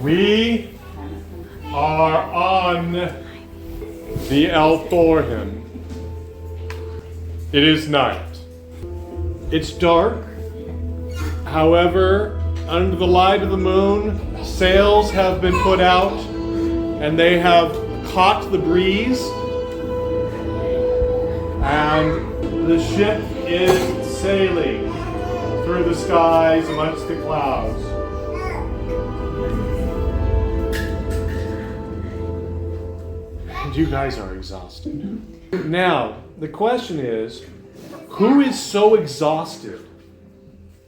We are on the Elthorin. It is night. It's dark. However, under the light of the moon, sails have been put out and they have caught the breeze. And the ship is sailing through the skies amongst the clouds. And you guys are exhausted. Now, the question is, who is so exhausted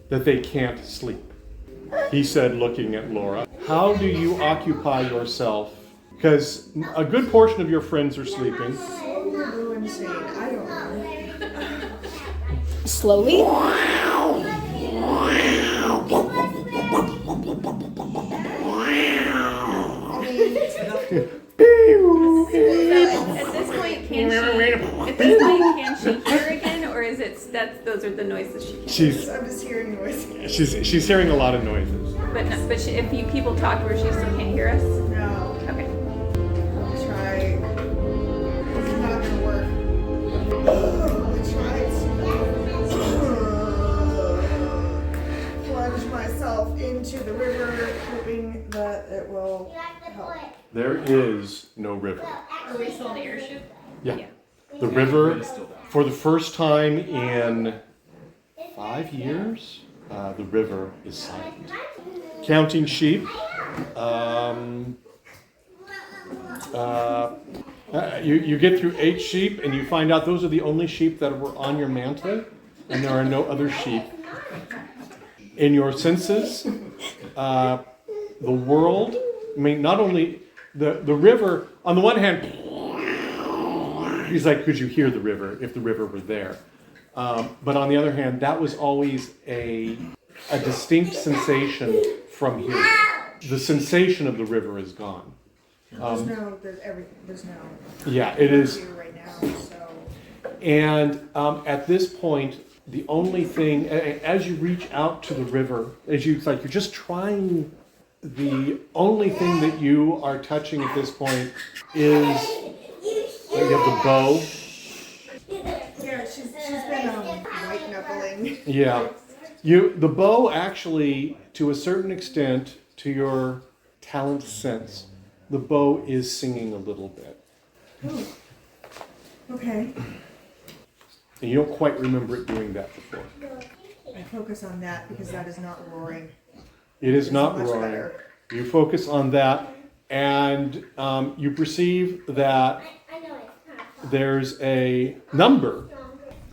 that they can't sleep? He said, looking at Laura. How do you occupy yourself? Because a good portion of your friends are sleeping. So insane. I don't know. Slowly? At this point, can she hear again, or is it those are the noises she can? I'm just hearing noises. She's hearing a lot of noises. But if you people talk to her, she still can't hear us. No. Okay. I'll try. It's not gonna work. I tried to plunge myself into the river, hoping that it will help. There is no river. Are we still in the airship? Yeah. The river, for the first time in 5 years, the river is silent. Counting sheep. You get through 8 sheep and you find out those are the only sheep that were on your mantle, and there are no other sheep. In your senses, the world, I mean, not only the river, on the one hand, he's like, could you hear the river if the river were there? But on the other hand, that was always a distinct sensation from here. The sensation of the river is gone. There's everything. There's no. Yeah, it is. Right now, so. And at this point, the only thing, as you reach out to the river, you're just trying, the only thing that you are touching at this point is, you have the bow. Yeah, she's been white knuckling. Yeah. The bow actually, to a certain extent, to your talent sense, the bow is singing a little bit. Oh. Okay. And you don't quite remember it doing that before. I focus on that because that is not roaring. It is not much roaring. better. You focus on that, and you perceive that there's a number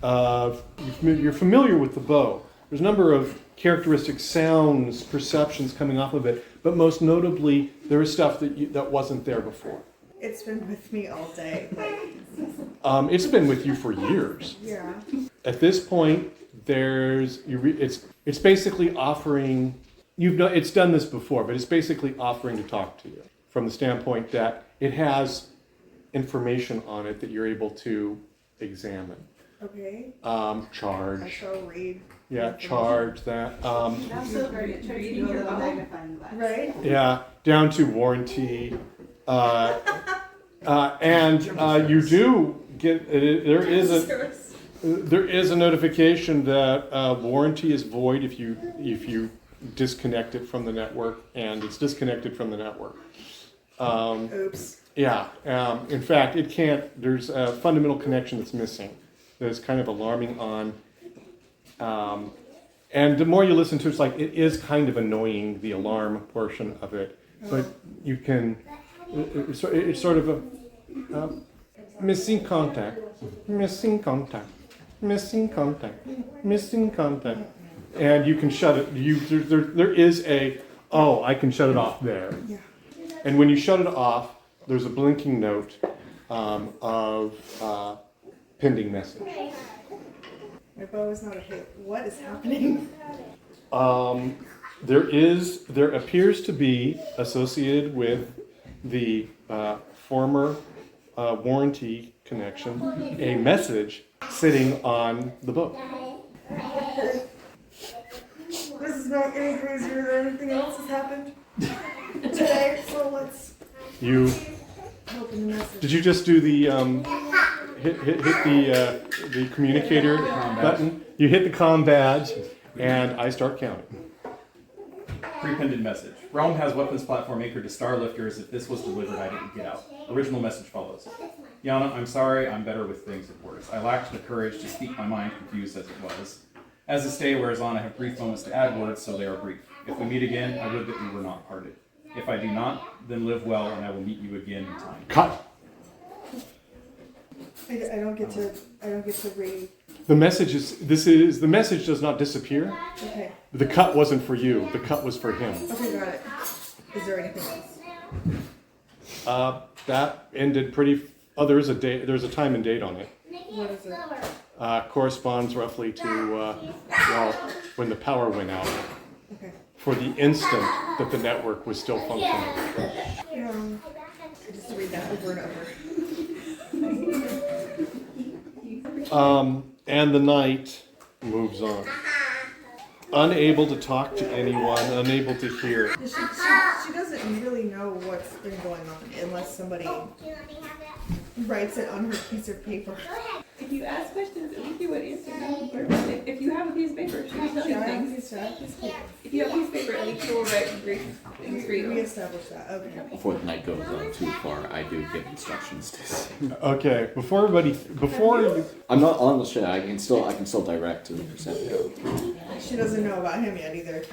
of, you're familiar with the bow. There's a number of characteristic sounds, perceptions coming off of it, but most notably, there is stuff that wasn't there before. It's been with me all day. It's been with you for years. Yeah. At this point, it's basically offering. It's done this before, but it's basically offering to talk to you from the standpoint that it has information on it that you're able to examine. Okay. Charge. I shall read. Yeah, charge that. That's so hard to read your magnifying glass. Right? Yeah, down to warranty. And you do get, there is a notification that warranty is void if you disconnect it from the network, and it's disconnected from the network. Oops. Yeah, in fact, it can't, there's a fundamental connection that's missing that is kind of alarming on. And the more you listen to it, it's like, it is kind of annoying, the alarm portion of it, but you can, it's sort of a missing contact, missing contact, missing contact, missing contact. And you can shut it, there is I can shut it off there. Yeah. And when you shut it off, there's a blinking note of pending message. My bow is not a hit. What is happening? There appears to be, associated with the former warranty connection, a message sitting on the boat. This is not getting crazier than anything else has happened today. You Open the message. did you just do the hit the communicator button? You hit the comm badge, and I start counting. Prepended message. Realm has weapons platform anchored to Starlifters. If this was delivered, I didn't get out. Original message follows. Yana, I'm sorry, I'm better with things at worst. I lacked the courage to speak my mind, confused as it was. As this day wears on, I have brief moments to add words, so they are brief. If we meet again, I would that we were not parted. If I do not, then live well, and I will meet you again in time. Cut. I don't get to read. The message the message does not disappear. Okay. The cut wasn't for you. The cut was for him. Okay, got it. Is there anything else? That ended pretty. Oh, there's a time and date on it. What is it? Corresponds roughly to when the power went out. Okay. For the instant that the network was still functioning. Just read that over and over. And the night moves on. Unable to talk to anyone, unable to hear. She doesn't really know what's been going on unless somebody writes it on her piece of paper. If you ask questions, Elikia would answer them. If you have a piece of paper, she can tell you things. If you have a piece of paper, Elikia will write great things for We you. established that. Okay. Before the night goes on too far, I do give instructions to. Okay, before you. I'm not on the shit. I can still direct to Perception. She doesn't know about him yet either.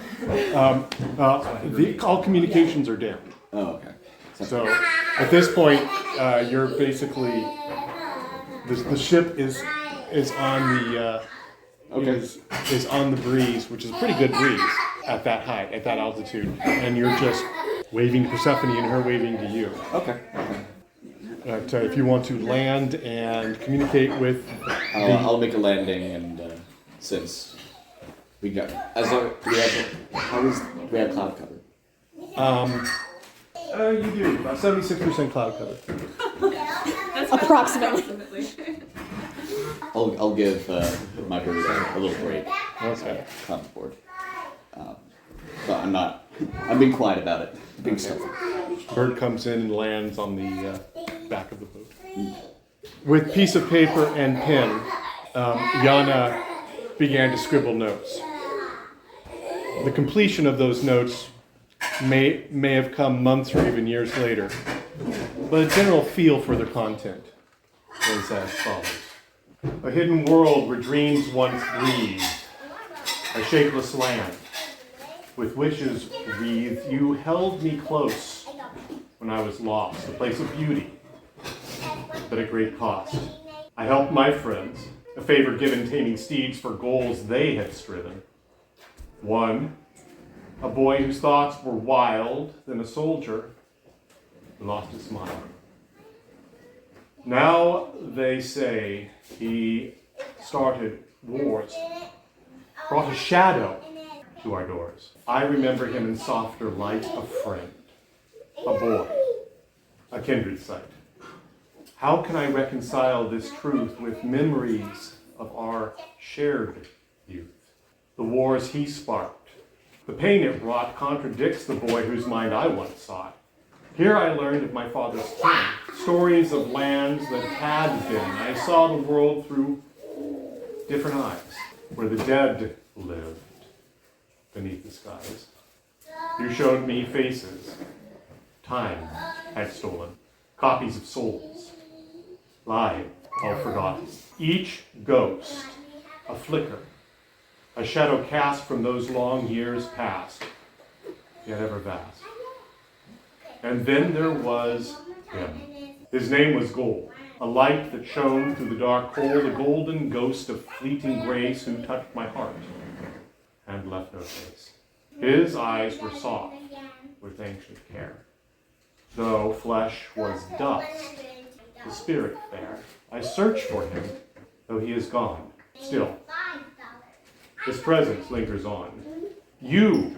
All communications are down. Oh, okay. So at this point, you're basically the ship is on the is on the breeze, which is a pretty good breeze at that height, at that altitude, and you're just waving to Persephone and her waving to you. Okay. If you want to land and communicate with, I'll make a landing, and since we got do we have cloud cover? you do about 76% cloud cover. Approximately. I'll give my bird a little break. Okay. On the board. But I'm being quiet about it. Being stealthy. Bird comes in and lands on the back of the boat. With piece of paper and pen, Yana began to scribble notes. The completion of those notes may have come months or even years later, but a general feel for their content was as follows. A hidden world where dreams once breathed, a shapeless land with wishes wreathed. You held me close when I was lost, a place of beauty, but at great cost. I helped my friends, a favor given taming steeds for goals they had striven. One, a boy whose thoughts were wild, then a soldier who lost his smile. Now they say he started wars, brought a shadow to our doors. I remember him in softer light, a friend, a boy, a kindred sight. How can I reconcile this truth with memories of our shared youth? The wars he sparked, the pain it brought contradicts the boy whose mind I once sought. Here I learned of my father's kin, stories of lands that had been. I saw the world through different eyes, where the dead lived beneath the skies. You showed me faces time had stolen, copies of souls, live, all forgotten. Each ghost, a flicker, a shadow cast from those long years past, yet ever vast. And then there was him. His name was Gold, a light that shone through the dark hole, the golden ghost of fleeting grace who touched my heart and left no trace. His eyes were soft with ancient care. Though flesh was dust, the spirit fair. I searched for him, though he is gone. Still, his presence lingers on. You,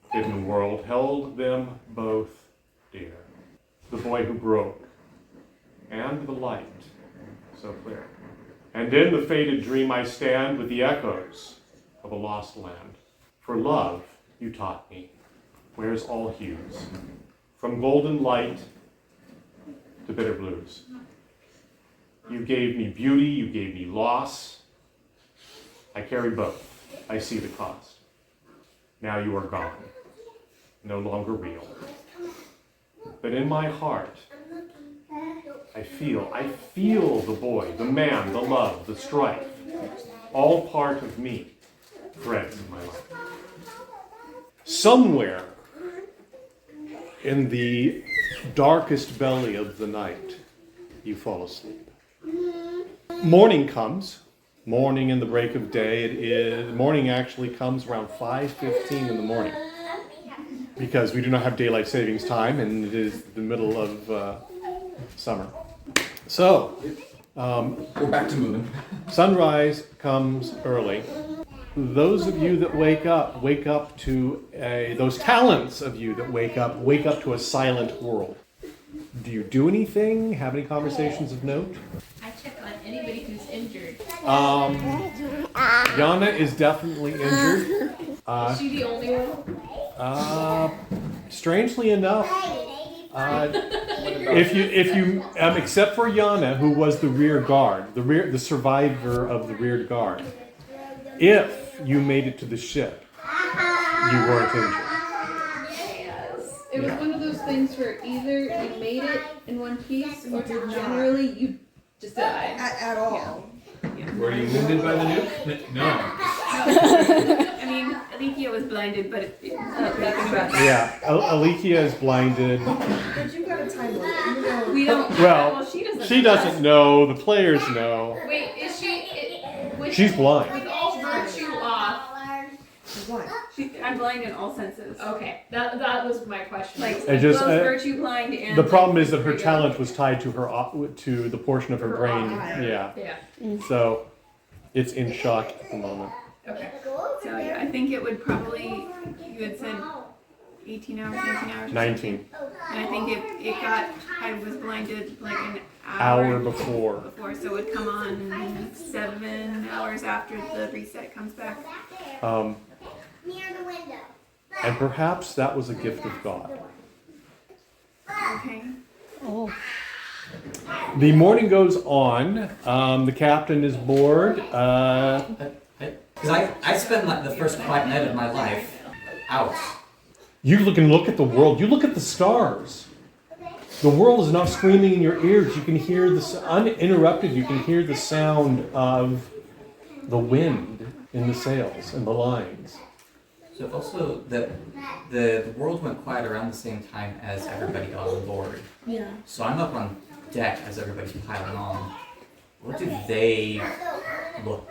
hidden world, held them both dear. The boy who broke, and the light so clear. And in the faded dream I stand with the echoes of a lost land. For love, you taught me, wears all hues. From golden light the bitter blues. You gave me beauty, you gave me loss. I carry both. I see the cost. Now you are gone, no longer real. But in my heart, I feel the boy, the man, the love, the strife, all part of me, threads in my life. Somewhere in the darkest belly of the night, you fall asleep. Morning comes. Morning in the break of day. Morning actually comes around 5:15 in the morning, because we do not have daylight savings time, and it is the middle of summer. So, We're back to moving. sunrise comes early. Those of you that wake up to those talents of you that wake up to a silent world. Do you do anything? Have any conversations of note? I check on anybody who's injured. Yana is definitely injured. Is she the only one? Strangely enough, if you except for Yana, who was the rear guard, the survivor of the rear guard, if you made it to the ship, you weren't injured. It was one of those things where either you made it in one piece, or generally you just died. At all. Were you wounded by the nuke? No. I mean, Elikia was blinded, but thinking about that. Yeah, Elikia is blinded. But you got a time limit. You know. We don't. Well, she doesn't know. The players know. Wait, is she? She's blind. With all virtue off. She's blind. I'm blind in all senses. Okay, that was my question. Like, I just- both virtue blind and... The problem is that her talent was tied to to the portion of her brain. eye. Yeah. Yeah. So it's in shock at the moment. Okay. So yeah, I think it would probably, you had said 18 hours, 19 hours? 19. And I think I was blinded like an Hour before. so it would come on 7 hours after the reset comes back. Near the window. And perhaps that was a gift of God. Okay. Oh. The morning goes on. The captain is bored. Because I spend like the first quiet night of my life out. You look at the world. You look at the stars. The world is not screaming in your ears. You can hear uninterrupted. You can hear the sound of the wind in the sails and the lines. So also the world went quiet around the same time as everybody got on board. Yeah. So I'm up on deck as everybody's piling on. What do they look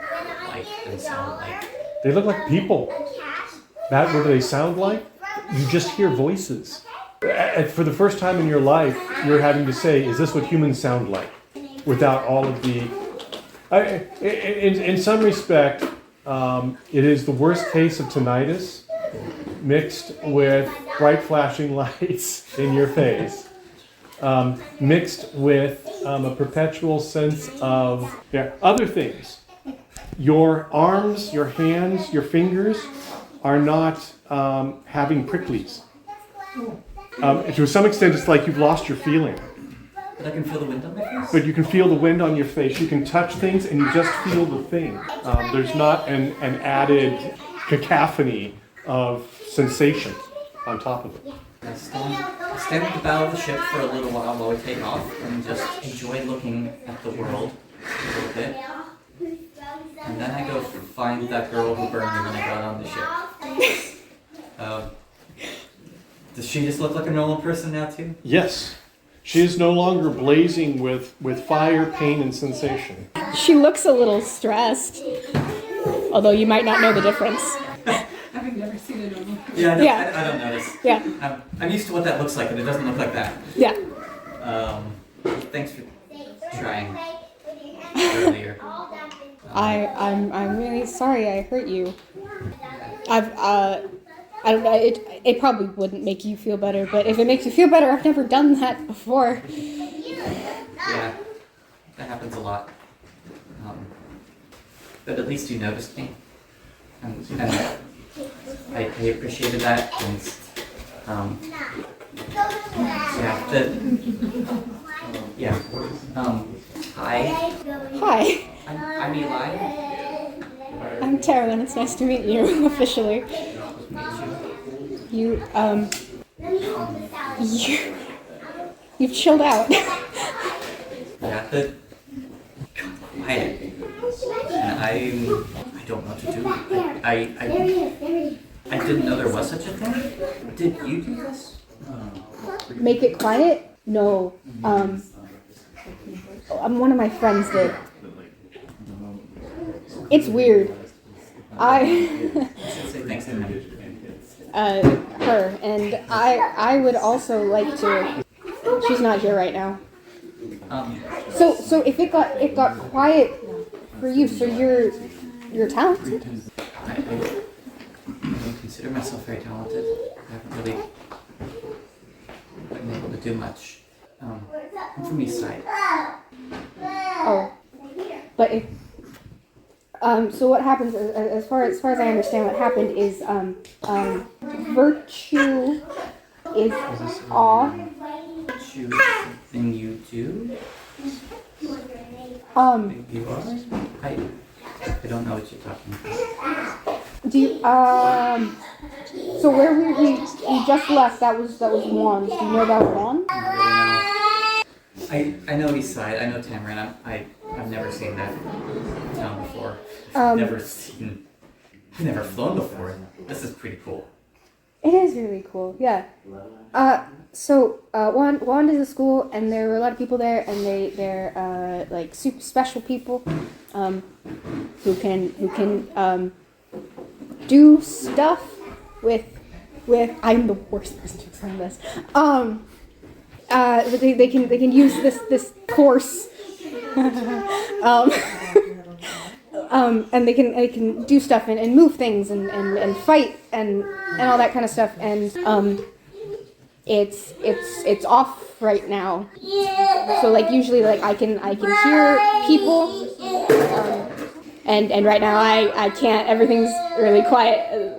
like and sound like? They look like people. What do they sound like? You just hear voices. For the first time in your life, you're having to say, is this what humans sound like? Without all of the... In some respect, it is the worst case of tinnitus mixed with bright flashing lights in your face, mixed with a perpetual sense of other things. Your arms, your hands, your fingers are not having pricklies. To some extent, it's like you've lost your feeling. But I can feel the wind on my face? But you can feel the wind on your face. You can touch things, and you just feel the thing. There's not an added cacophony of sensation on top of it. I stand at the bow of the ship for a little while we take off and just enjoy looking at the world a little bit. And then I go find that girl who burned me when I got on the ship. Does she just look like a normal person now too? Yes. She is no longer blazing with fire, pain, and sensation. She looks a little stressed, although you might not know the difference. Having never seen a normal. Yeah, no, Yeah. I don't notice. Yeah. I'm used to what that looks like, and it doesn't look like that. Yeah. Thanks for trying earlier. I'm really sorry I hurt you. I don't know, it probably wouldn't make you feel better, but if it makes you feel better, I've never done that before. Yeah, that happens a lot. But at least you noticed me. And I appreciated that. And, yeah, Yeah. Hi. Hi, I'm Eli. I'm Tara, and it's nice to meet you officially. You, you've chilled out. Yeah, the quiet. And I don't know what to do. I didn't know there was such a thing. Did you do this? Make it quiet? No. One of my friends did. It's weird. I should say thanks to him. Her, and I would also like to. She's not here right now. So if it got quiet for you, so you're talented. I don't consider myself very talented. I haven't really been able to do much. I'm from East Side. Oh, but if so what happens as far as I understand what happened is virtue is awe. Choose something you do. You are? I don't know what you're talking about. Do you so where we just left, that was Juan. Do you know about Juan? I don't really know. I know East Side. I know Tamarin. I've never seen that town before. I've never flown before. This is pretty cool. It is really cool, yeah. So Juan is a school, and there were a lot of people there, and they're like super special people, who can do stuff with. I'm the worst person to explain this. They can use this course. And they can do stuff and move things and fight and all that kind of stuff, and it's off right now. So like usually like I can hear people, and right now I can't. Everything's really quiet.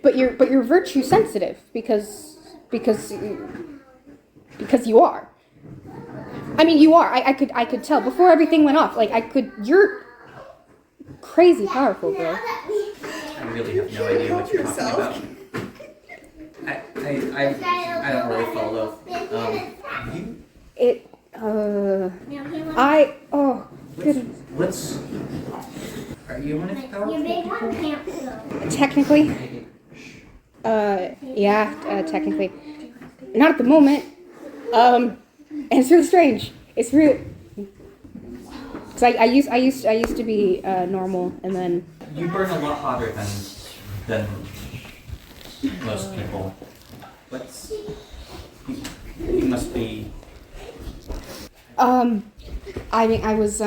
But you're virtue sensitive because you are. I mean, you are. I could tell before everything went off. Like you're crazy powerful, bro. I really have no idea what you're talking about. I don't really follow. Oh goodness. Are you one of the powerful people? Technically, technically, not at the moment. And it's really strange. It's really. Cause I used to be normal, and then You burn a lot hotter than most people. You must be. I mean, I was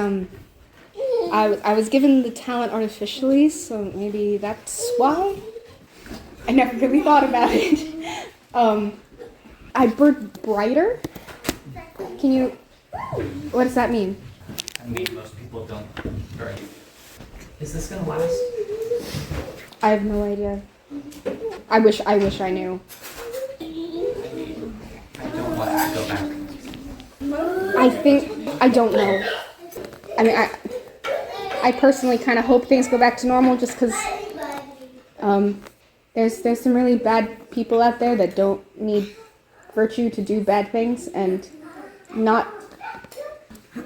given the talent artificially, so maybe that's why. I never really thought about it. I burn brighter. Can you? What does that mean? I mean, most people don't burn. Is this gonna last? I have no idea. I wish I knew. I don't want to go back. I don't know. I mean, I personally kind of hope things go back to normal, just because there's some really bad people out there that don't need virtue to do bad things, and not.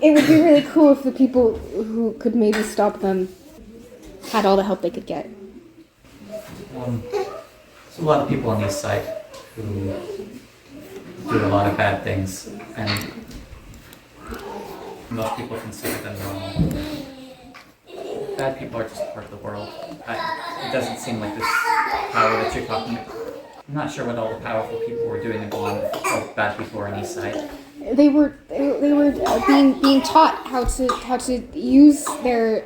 It would be really cool if the people who could maybe stop them had all the help they could get. There's a lot of people on the East Side who do a lot of bad things, and most people consider them normal. Bad people are just part of the world. It doesn't seem like this power that you're talking about. I'm not sure what all the powerful people were doing and all the bad people are on the East Side. They were being taught how to use their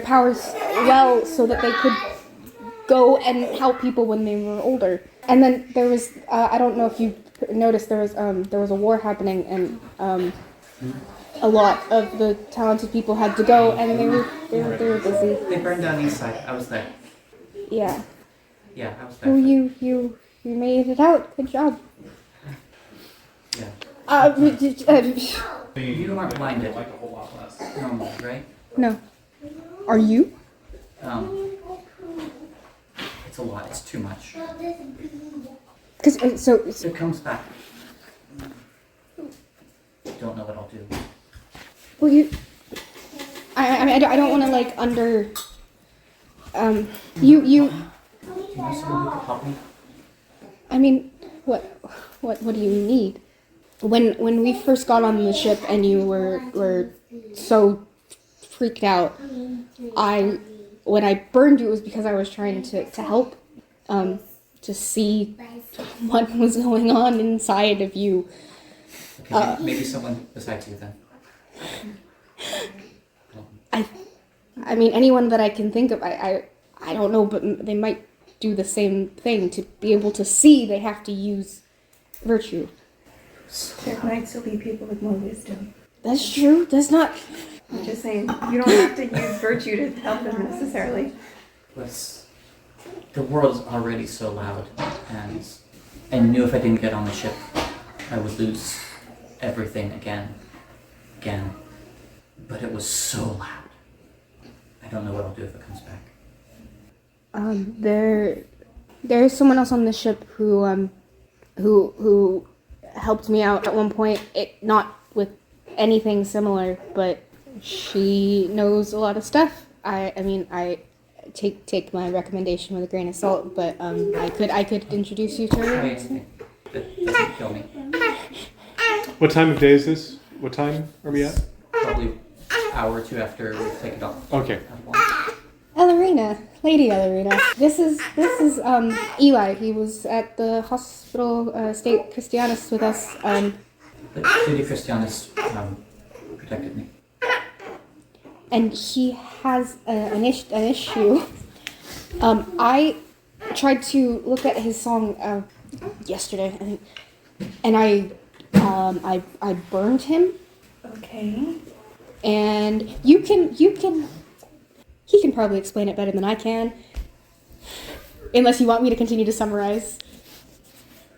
powers well, so that they could go and help people when they were older. And then there was I don't know if you noticed, there was a war happening, and a lot of the talented people had to go, and they were busy. They burned down the East Side. I was there. Yeah. Yeah, I was there. Oh, you made it out. Good job. Yeah. You aren't blinded. Like a whole lot less. Normally, right? No. Are you? It's a lot. It's too much. Because so It comes back. Don't know what I'll do. well, you. I don't want to like under. You. Do you know someone who could help me? I mean, what do you need? When we first got on the ship and you were so freaked out, when I burned you, it was because I was trying to help, to see what was going on inside of you. Okay, maybe someone besides you then. I mean, anyone that I can think of, I don't know, but they might do the same thing. To be able to see, they have to use virtue. There might still be people with more wisdom. That's true. That's not. I'm just saying, you don't have to use virtue to help them necessarily. The world's already so loud, and I knew if I didn't get on the ship, I would lose everything again. But it was so loud. I don't know what I'll do if it comes back. There's someone else on the ship who helped me out at one point. Not with anything similar, but she knows a lot of stuff. I mean, I take my recommendation with a grain of salt, but I could introduce you to her. That doesn't kill me. What time of day is this? What time are we at? Probably an hour or two after we take it off. Okay. Elthorin, Lady Elthorin. This is Eli. He was at the hospital State Christianus with us. But Lady Christianus protected me. And he has an issue. I tried to look at his song yesterday, I think, and I burned him. Okay. And he can probably explain it better than I can, unless you want me to continue to summarize.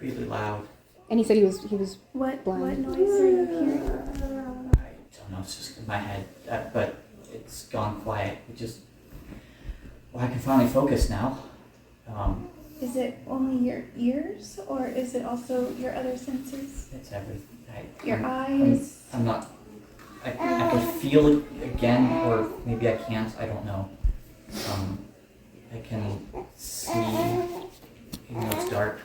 Really loud. And he said he was What blind. noise are you hearing? I don't know, it's just in my head, but it's gone quiet. I can finally focus now. Is it only your ears, or is it also your other senses? It's everything. Your eyes? I'm not. I can feel it again, or maybe I can't. I don't know. I can see, even though it's dark.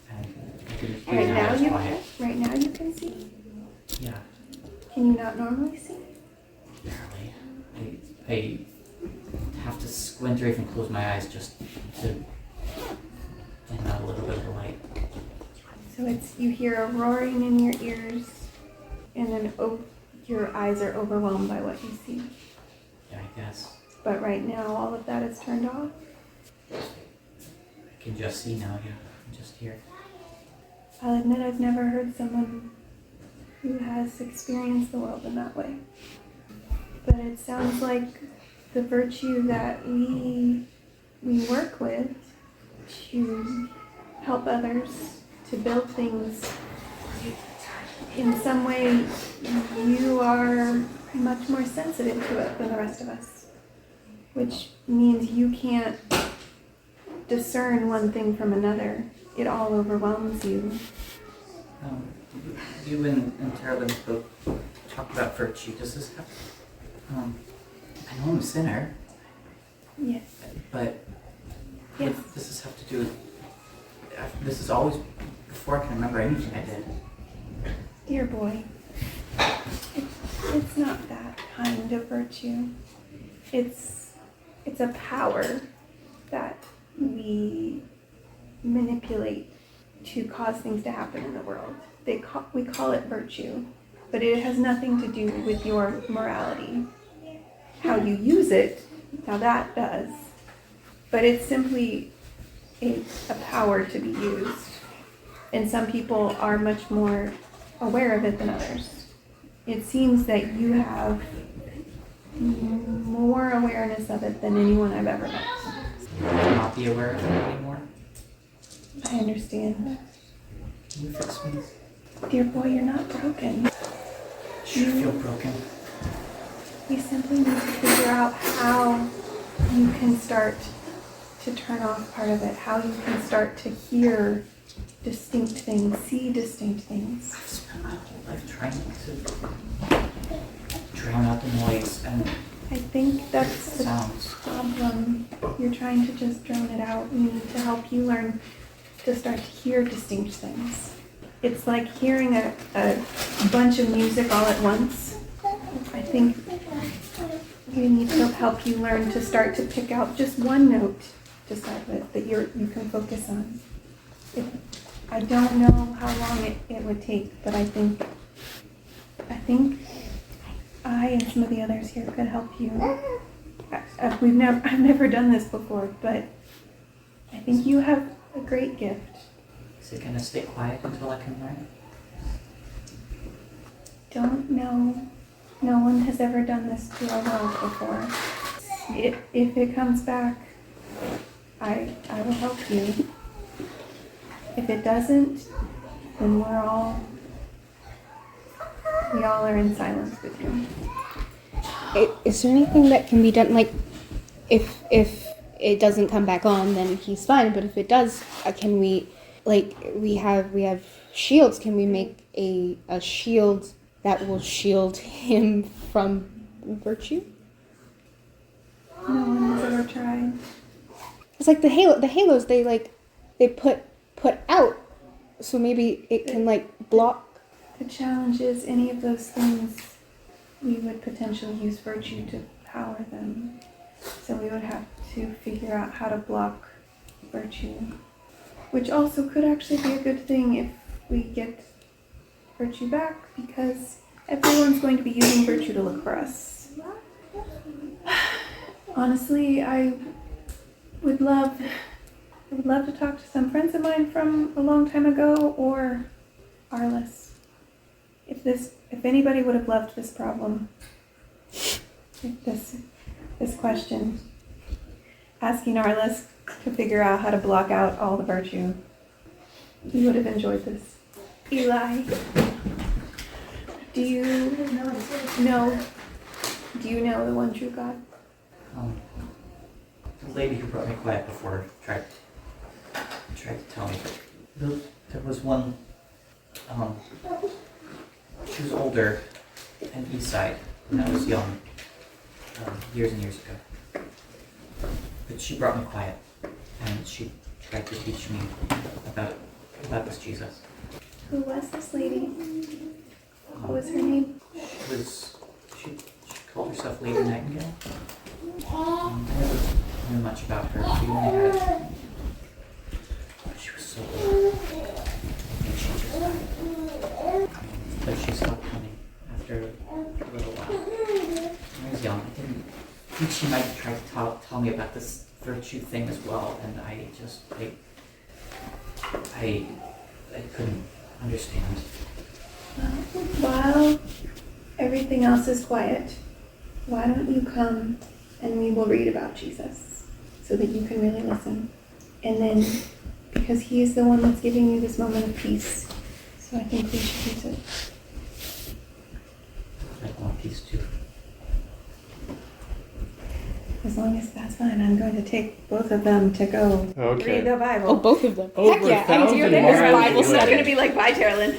And I can hear now it's quiet. Right now you can see? Yeah, Can you not normally see? barely. I have to squint or even close my eyes just to get out a little bit of the light. So you hear a roaring in your ears, and then your eyes are overwhelmed by what you see. Yeah, I guess. But right now, all of that is turned off. I can just see now, yeah. I'm just here. I'll admit I've never heard someone who has experienced the world in that way. But it sounds like the virtue that we work with to help others, to build things, in some way you are much more sensitive to it than the rest of us. Which means you can't discern one thing from another. It all overwhelms you. You and Terralyn both talked about virtue. Does this have... I know I'm a sinner, Yes. but Yes. what does this have to do with... This is always before I can remember anything I did. Dear boy, it's not that kind of virtue. It's a power that we manipulate to cause things to happen in the world. We call it virtue, but it has nothing to do with your morality. How you use it, now that does, but it's simply a power to be used. And some people are much more aware of it than others. It seems that you have more awareness of it than anyone I've ever met. Will I not be aware of it anymore? I understand. Can you fix me? Dear boy, you're not broken. Sure feel broken. We simply need to figure out how you can start to turn off part of it, how you can start to hear distinct things, see distinct things. I've spent my whole life trying to drown out the noise and I think that's the sounds. problem. You're trying to just drown it out. We need to help you learn to start to hear distinct things. It's like hearing a bunch of music all at once. I think we need to help you learn to start to pick out just one note to start with that you can focus on. I don't know how long it would take, but I think I and some of the others here could help you. I've never done this before, but I think you have a great gift. Is it gonna stay quiet until I can learn? Don't know. No one has ever done this to our world before. If it comes back, I will help you. If it doesn't, then we all are in silence with you. Is there anything that can be done? Like, if it doesn't come back on, then he's fine. But if it does, can we? Like, we have shields. Can we make a shield that will shield him from virtue? No one has ever tried. It's like the halos. They put out, so maybe it can like block. The challenge is any of those things, we would potentially use virtue to power them. So we would have to figure out how to block virtue. Which also could actually be a good thing if we get virtue back, because everyone's going to be using virtue to look for us. Honestly, I would love to talk to some friends of mine from a long time ago, or Arliss. If anybody would have loved this problem, this question, asking Arliss to figure out how to block out all the virtue, he would have enjoyed this. Eli, do you know the one true God? The lady who brought me quiet before tried to tell me. There was one. She was older and east side when I was young, years and years ago. But she brought me quiet, and she tried to teach me about this Jesus. Who was this lady? What was her name? She called herself Lady Nightingale. I never knew much about her. We only had. She was so old. I think she just died. But she stopped coming after a little while. When I was young, I didn't think she might try to tell me about this virtue thing as well, and I couldn't understand. While everything else is quiet, why don't you come and we will read about Jesus so that you can really listen. And then, because he is the one that's giving you this moment of peace, so I think we should use it. I want peace too. As long as that's fine, I'm going to take both of them to go Okay. read the Bible. Oh, both of them. Over Heck yeah! I 1,000 do You're this miles Bible away. It's study. going to be like, bye, Carolyn.